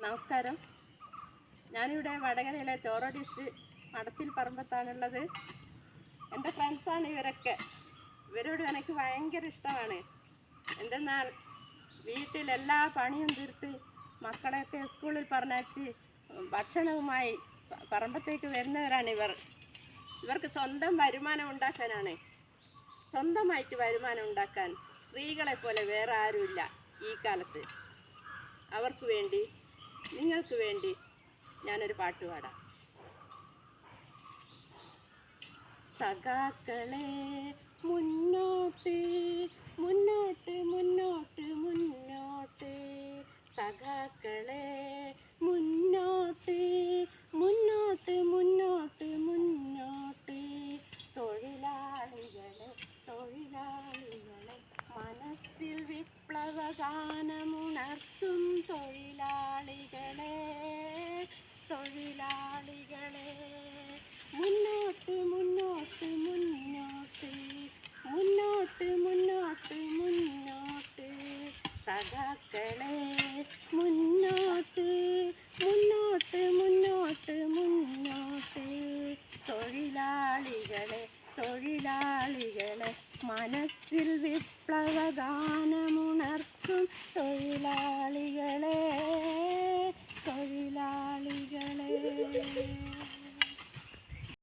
നമസ്കാരം. ഞാനിവിടെ വടകരയിലെ ചോറ ഡിസ്ട്രിക്ട് മടത്തിൽ പറമ്പത്താണുള്ളത്. എൻ്റെ ഫ്രണ്ട്സാണ് ഇവരൊക്കെ. ഇവരോട് എനിക്ക് ഭയങ്കര ഇഷ്ടമാണ്. എന്തെന്നാൽ വീട്ടിലെല്ലാ പണിയും തീർത്ത് മക്കളെയൊക്കെ സ്കൂളിൽ പറഞ്ഞയച്ച് ഭക്ഷണവുമായി പറമ്പത്തേക്ക് വരുന്നവരാണ് ഇവർ. ഇവർക്ക് സ്വന്തം വരുമാനം ഉണ്ടാക്കാനാണ്. സ്വന്തമായിട്ട് വരുമാനം ഉണ്ടാക്കാൻ സ്ത്രീകളെപ്പോലെ വേറെ ആരുമില്ല ഈ കാലത്ത്. അവർക്ക് വേണ്ടി, നിങ്ങൾക്ക് വേണ്ടി ഞാനൊരു പാട്ട് പാടാം. സഖാക്കളെ മുന്നോട്ട് മുന്നോട്ട് മുന്നോട്ട് മുന്നോട്ട്, സഖാക്കളെ മുന്നോട്ട് മുന്നോട്ട് മുന്നോട്ട് മുന്നോട്ട്, തൊഴിലാളികളെ തൊഴിലാളികളെ മനസ്സിൽ വിപ്ലവഗാനമുണർത്തും തൊഴിലാളികളെ തൊഴിലാളികളെ, മുന്നോട്ട് മുന്നോട്ട് മുന്നോട്ട് മുന്നോട്ട് മുന്നോട്ട് മുന്നോട്ട്, സഖാക്കളെ മുന്നോട്ട് മുന്നോട്ട് മുന്നോട്ട് മുന്നോട്ട്, തൊഴിലാളികളെ തൊഴിലാളികളെ മനസ്സിൽ വിപ്ലവഗാനമുണർത്തും തൊഴിലാളികളെ തൊഴിലാളികളെ.